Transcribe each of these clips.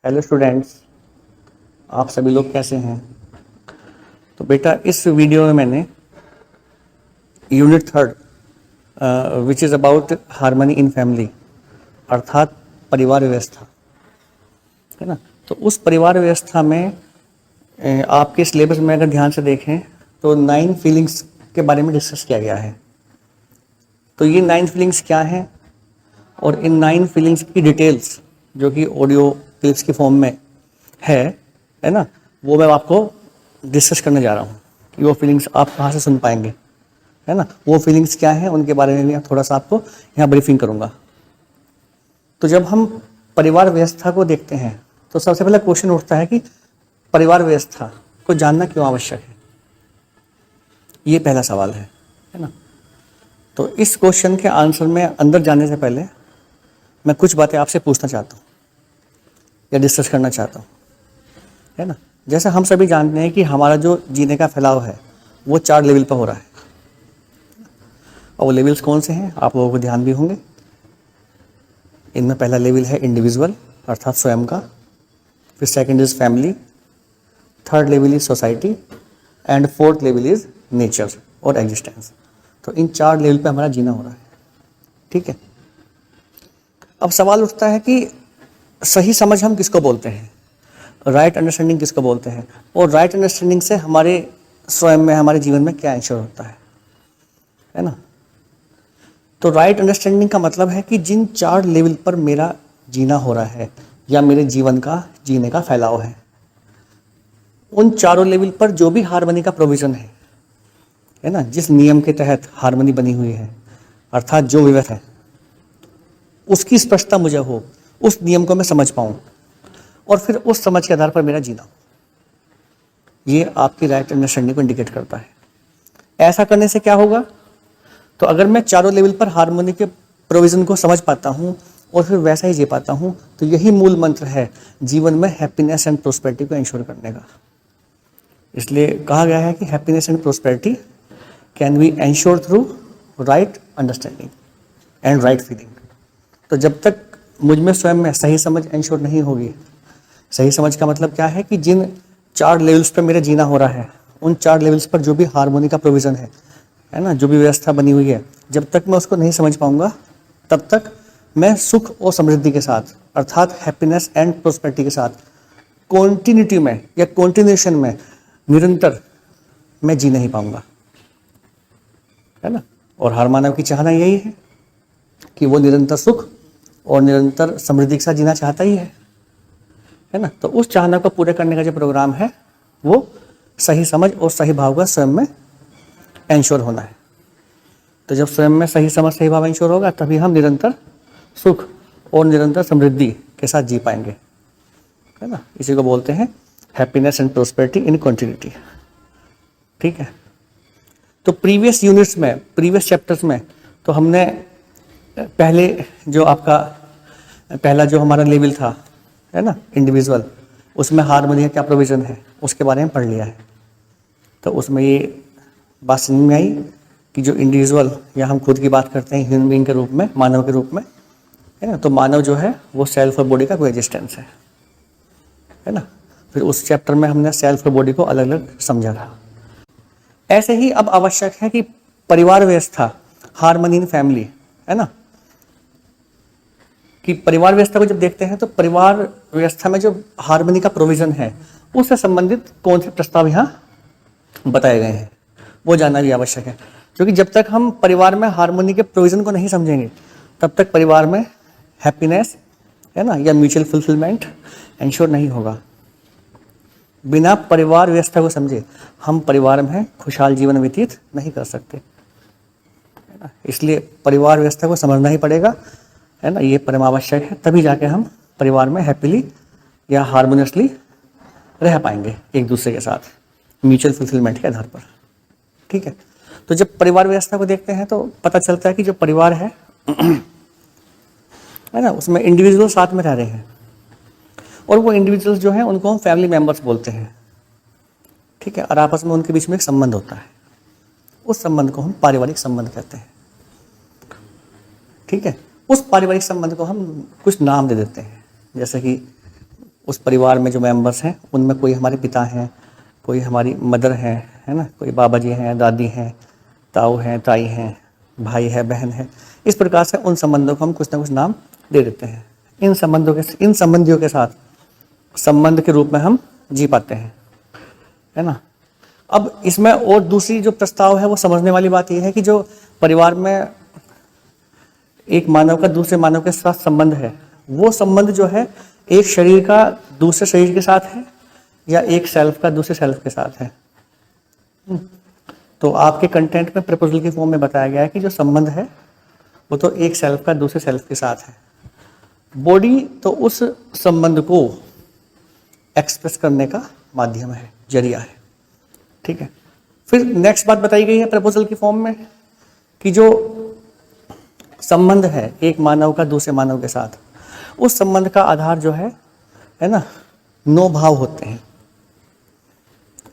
Hello students, आप सभी लोग कैसे हैं। तो बेटा इस वीडियो में मैंने unit 3 which is about harmony in family अर्थात परिवार व्यवस्था, है ना। तो उस परिवार व्यवस्था में आपके सिलेबस में अगर ध्यान से देखें तो 9 फीलिंग्स के बारे में डिस्कस किया गया है। तो ये 9 फीलिंग्स क्या हैं और इन 9 फीलिंग्स की डिटेल्स जो कि ऑडियो क्लिप्स की फॉर्म में है ना, वो मैं आपको डिस्कस करने जा रहा हूँ कि वो फीलिंग्स आप कहाँ से सुन पाएंगे, है ना। वो फीलिंग्स क्या हैं उनके बारे में भी थोड़ा सा आपको यहाँ ब्रीफिंग करूँगा। तो जब हम परिवार व्यवस्था को देखते हैं तो सबसे पहला क्वेश्चन उठता है कि परिवार व्यवस्था को जानना क्यों आवश्यक है। ये पहला सवाल है ना। तो इस क्वेश्चन के आंसर में अंदर जाने से पहले मैं कुछ बातें आपसे पूछना चाहता हूँ या डिस्कस करना चाहता हूँ, है ना। जैसे हम सभी जानते हैं कि हमारा जो जीने का फैलाव है वो 4 लेवल पर हो रहा है। और वो लेवल्स कौन से हैं आप लोगों को ध्यान भी होंगे। इनमें पहला लेवल है इंडिविजुअल अर्थात स्वयं का, फिर second is family, third level is society and fourth level is nature और एग्जिस्टेंस। तो इन 4 लेवल पे हमारा जीना हो रहा है, ठीक है। अब सवाल उठता है कि सही समझ हम किसको बोलते हैं, राइट अंडरस्टैंडिंग किसको बोलते हैं, और राइट अंडरस्टैंडिंग से हमारे स्वयं में हमारे जीवन में क्या इंश्योर होता है ना। तो राइट अंडरस्टैंडिंग का मतलब है कि जिन 4 लेवल पर मेरा जीना हो रहा है या मेरे जीवन का जीने का फैलाव है, उन चारों लेवल पर जो भी हार्मनी का प्रोविजन है ना, जिस नियम के तहत हार्मनी बनी हुई है अर्थात जो व्यवस्था है उसकी स्पष्टता मुझे हो, उस नियम को मैं समझ पाऊँ और फिर उस समझ के आधार पर मेरा जीना हो, ये आपकी राइट अंडरस्टैंडिंग को इंडिकेट करता है। ऐसा करने से क्या होगा, तो अगर मैं चारों लेवल पर हार्मनी के प्रोविजन को समझ पाता हूँ और फिर वैसा ही जी पाता हूँ, तो यही मूल मंत्र है जीवन में हैप्पीनेस एंड प्रोस्पेरिटी को इंश्योर करने का। इसलिए कहा गया है कि happiness and prosperity can be ensure through right understanding and right feeling. तो जब तक मुझ में स्वयं में सही समझ एंश्योर नहीं होगी, सही समझ का मतलब क्या है कि जिन 4 लेवल्स पर मेरा जीना हो रहा है उन 4 लेवल्स पर जो भी हार्मोनी का प्रोविज़न है ना, जो भी व्यवस्था बनी हुई है, जब तक मैं उसको नहीं समझ पाऊंगा तब तक मैं सुख और समृद्धि के साथ अर्थात हैप्पीनेस एंड प्रोस्पेरिटी के साथ कॉन्टिन्यूटी में या कॉन्टिन्यूएशन में निरंतर मैं जी नहीं पाऊंगा, है ना। और हर मानव की चाहना यही है कि वो निरंतर सुख और निरंतर समृद्धि के साथ जीना चाहता ही है ना। तो उस चाहना को पूरे करने का जो प्रोग्राम है वो सही समझ और सही भाव का स्वयं में एंश्योर होना है। तो जब स्वयं में सही समझ सही भाव एंश्योर होगा तभी हम निरंतर सुख और निरंतर समृद्धि के साथ जी पाएंगे, है ना। इसी को बोलते हैं happiness and prosperity in continuity, ठीक है। तो प्रीवियस यूनिट्स में, प्रीवियस चैप्टर्स में तो हमने पहले जो आपका पहला जो हमारा लेवल था, है ना, इंडिविजुअल, उसमें हार्मनी का क्या प्रोविज़न है उसके बारे में पढ़ लिया है। तो उसमें ये बात समझ में आई कि जो इंडिविजुअल या हम खुद की बात करते हैं ह्यूमन बीइंग के रूप में, मानव के रूप में, है ना, तो मानव जो है वो सेल्फ और बॉडी का कोएग्जिस्टेंस है ना। फिर उस चैप्टर में हमने सेल्फ और बॉडी को अलग अलग समझा था। ऐसे ही अब आवश्यक है कि परिवार व्यवस्था, हार्मनी इन फैमिली, है ना, कि परिवार व्यवस्था को जब देखते हैं तो परिवार व्यवस्था में जो हार्मनी का प्रोविजन है उससे संबंधित कौन से प्रस्ताव यहाँ बताए गए हैं वो जानना भी आवश्यक है। क्योंकि जब तक हम परिवार में हार्मनी के प्रोविजन को नहीं समझेंगे तब तक परिवार में हैप्पीनेस, है ना, या म्यूचुअल फुलफिलमेंट एंश्योर नहीं होगा। बिना परिवार व्यवस्था को समझे हम परिवार में खुशहाल जीवन व्यतीत नहीं कर सकते, है ना। इसलिए परिवार व्यवस्था को समझना ही पड़ेगा, है ना, ये परम आवश्यक है। तभी जाके हम परिवार में हैप्पीली या हार्मोनियसली रह पाएंगे एक दूसरे के साथ म्यूचुअल फुलफिलमेंट के आधार पर, ठीक है। तो जब परिवार व्यवस्था को देखते हैं तो पता चलता है कि जो परिवार है ना, उसमें इंडिविजुअल साथ में रह रहे हैं और वो इंडिविजुअल्स जो हैं उनको हम फैमिली मेंबर्स बोलते हैं, ठीक है। और आपस में उनके बीच में एक संबंध होता है, उस संबंध को हम पारिवारिक संबंध कहते हैं, ठीक है। उस पारिवारिक संबंध को हम कुछ नाम दे देते हैं, जैसे कि उस परिवार में जो मेंबर्स हैं उनमें कोई हमारे पिता हैं, कोई हमारी मदर है ना, कोई बाबा जी हैं, दादी हैं, ताऊ हैं, ताई हैं, भाई है, बहन है। इस प्रकार से उन संबंधों को हम कुछ ना कुछ नाम दे देते हैं। इन संबंधियों के साथ संबंध के रूप में हम जी पाते हैं, है ना। अब इसमें और दूसरी जो प्रस्ताव है वो समझने वाली बात यह है कि जो परिवार में एक मानव का दूसरे मानव के साथ संबंध है, वो संबंध जो है एक शरीर का दूसरे शरीर के साथ है या एक सेल्फ का दूसरे सेल्फ के साथ है। तो आपके कंटेंट में प्रपोजल की फॉर्म में बताया गया है कि जो संबंध है वो तो एक सेल्फ का दूसरे सेल्फ के साथ है। बॉडी तो उस संबंध को एक्सप्रेस करने का माध्यम है, जरिया है, ठीक है। फिर नेक्स्ट बात बताई गई है प्रपोजल की फॉर्म में कि जो संबंध है एक मानव का दूसरे मानव के साथ, उस संबंध का आधार जो है ना, 9 भाव होते हैं,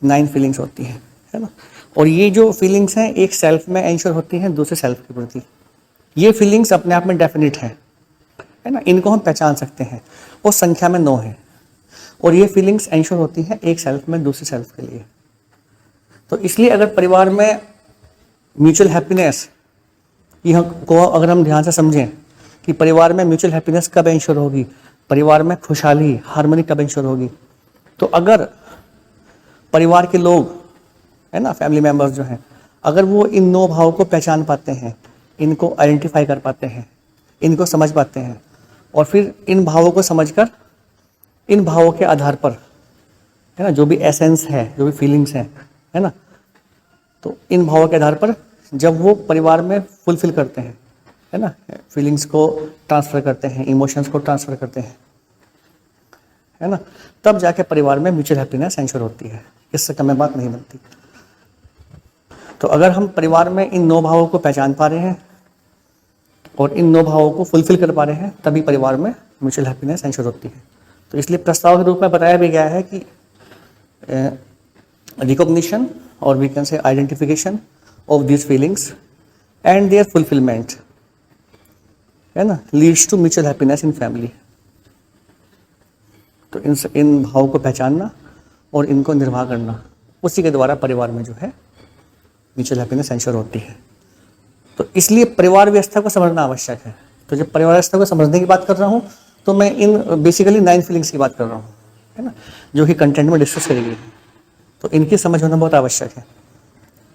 9 फीलिंग्स होती हैं, है ना। और ये जो फीलिंग्स हैं एक सेल्फ में एंश्योर होती हैं दूसरे सेल्फ के प्रति। ये फीलिंग्स अपने आप में डेफिनेट है ना, इनको हम पहचान सकते हैं और संख्या में 9 है। और ये फीलिंग्स एंश्योर होती हैं एक सेल्फ में दूसरे सेल्फ के लिए। तो इसलिए अगर परिवार में म्यूचुअल हैप्पीनेस को अगर हम ध्यान से समझें कि परिवार में म्यूचुअल हैप्पीनेस कब एंश्योर होगी, परिवार में खुशहाली हार्मनी कब एंश्योर होगी, तो अगर परिवार के लोग है ना, फैमिली मेंबर्स जो हैं, अगर वो इन 9 भावों को पहचान पाते हैं, इनको आइडेंटिफाई कर पाते हैं, इनको समझ पाते हैं, और फिर इन भावों को समझकर इन भावों के आधार पर, है ना, जो भी एसेंस है, जो भी फीलिंग्स हैं, है ना, तो इन भावों के आधार पर जब वो परिवार में फुलफिल करते हैं, है ना, फीलिंग्स को ट्रांसफ़र करते हैं, इमोशंस को ट्रांसफ़र करते हैं, है ना, तब जाके परिवार में म्यूचुअल हैप्पीनेस एंश्योर होती है। इससे कम बात नहीं बनती। तो अगर हम परिवार में इन 9 भावों को पहचान पा रहे हैं और इन 9 भावों को फुलफिल कर पा रहे हैं, तभी परिवार में म्यूचुअल हैप्पीनेस एंश्योर होती है। तो इसलिए प्रस्ताव के रूप में बताया भी गया है कि रिकॉग्निशन और we can say identification of these feelings and their fulfilment, है ना, leads to mutual happiness in family. तो इन भावों को पहचानना और इनको निर्वाह करना, उसी के द्वारा परिवार में जो है म्यूचुअल हैप्पीनेस एंश्योर होती है। तो इसलिए परिवार व्यवस्था को समझना आवश्यक है। तो जब परिवार व्यवस्था को समझने की बात कर रहा हूँ तो मैं इन बेसिकली 9 फीलिंग्स की बात कर रहा हूँ, है ना, जो कि कंटेंट में डिस्कस करेगी। तो इनकी समझ होना बहुत आवश्यक है,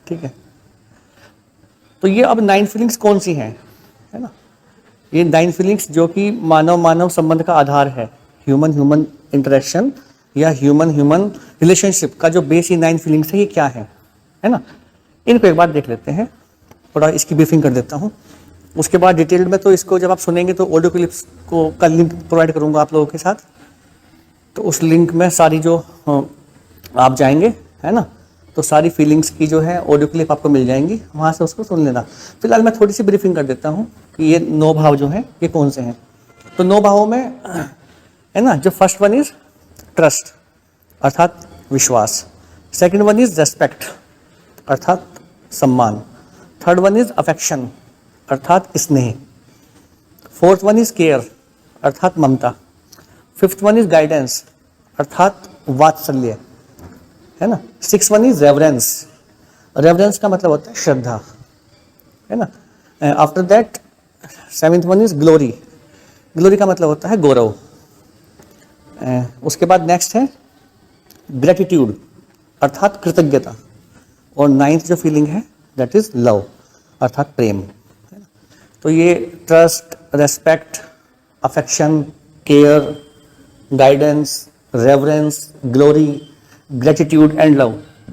ठीक है। तो ये अब 9 फीलिंग्स कौन सी हैं, है ना, ये 9 फीलिंग्स जो कि मानव मानव संबंध का आधार है, ह्यूमन ह्यूमन इंटरेक्शन या ह्यूमन ह्यूमन रिलेशनशिप का जो बेस ये 9 फीलिंग्स है, ये क्या है ना। इनको एक बार देख लेते हैं, थोड़ा इसकी ब्रीफिंग कर देता हूँ। उसके बाद डिटेल्ड में तो इसको जब आप सुनेंगे तो ऑडियो क्लिप्स को का लिंक प्रोवाइड करूँगा आप लोगों के साथ। तो उस लिंक में सारी जो आप जाएंगे, है ना, तो सारी फीलिंग्स की जो है ऑडियो क्लिप आपको मिल जाएंगी, वहाँ से उसको सुन लेना। फिलहाल मैं थोड़ी सी ब्रीफिंग कर देता हूँ कि ये 9 भाव जो हैं ये कौन से हैं। तो 9 भावों में, है ना, जो फर्स्ट वन इज ट्रस्ट अर्थात विश्वास, सेकंड वन इज रेस्पेक्ट अर्थात सम्मान, थर्ड वन इज अफेक्शन अर्थात स्नेह, फोर्थ वन इज केयर अर्थात ममता, फिफ्थ वन इज गाइडेंस अर्थात वात्सल्य, है ना, six one is reverence, reverence का मतलब होता है श्रद्धा, है ना। After that seventh one is glory, glory का मतलब होता है गौरव। उसके बाद नेक्स्ट है ग्रेटिट्यूड अर्थात कृतज्ञता, और नाइन्थ जो फीलिंग है दैट इज लव अर्थात प्रेम। तो ये trust, respect, affection, care, guidance, reverence, glory, gratitude and love,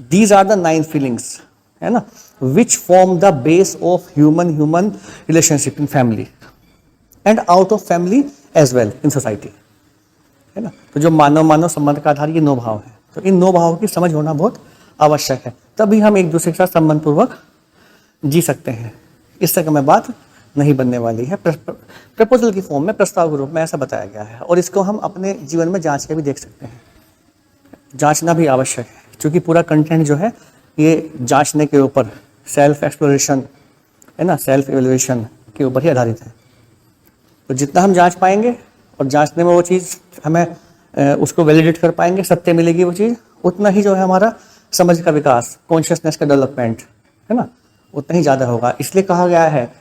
these are the 9 feelings, है ना, which form the base of human human relationship in family and out of family as well in society, है ना। तो जो मानव मानव संबंध का आधार ये 9 भाव है। तो इन 9 भावों की समझ होना बहुत आवश्यक है, तभी हम एक दूसरे के साथ संबंध पूर्वक जी सकते हैं। इस तरह में बात नहीं बनने वाली है। प्रपोजल की फॉर्म में, प्रस्ताव के रूप में ऐसा बताया गया है, और इसको हम अपने जीवन में जांच के भी देख सकते हैं। जांचना भी आवश्यक है, क्योंकि पूरा कंटेंट जो है ये जांचने के ऊपर, सेल्फ एक्सप्लोरेशन, है ना, सेल्फ एवेल्युएशन के ऊपर ही आधारित है। तो जितना हम जांच पाएंगे और जांचने में वो चीज़ हमें उसको वैलिडेट कर पाएंगे, सत्य मिलेगी वो चीज़, उतना ही जो है हमारा समझ का विकास, कॉन्शियसनेस का डेवलपमेंट है ना, उतना ही ज़्यादा होगा। इसलिए कहा गया है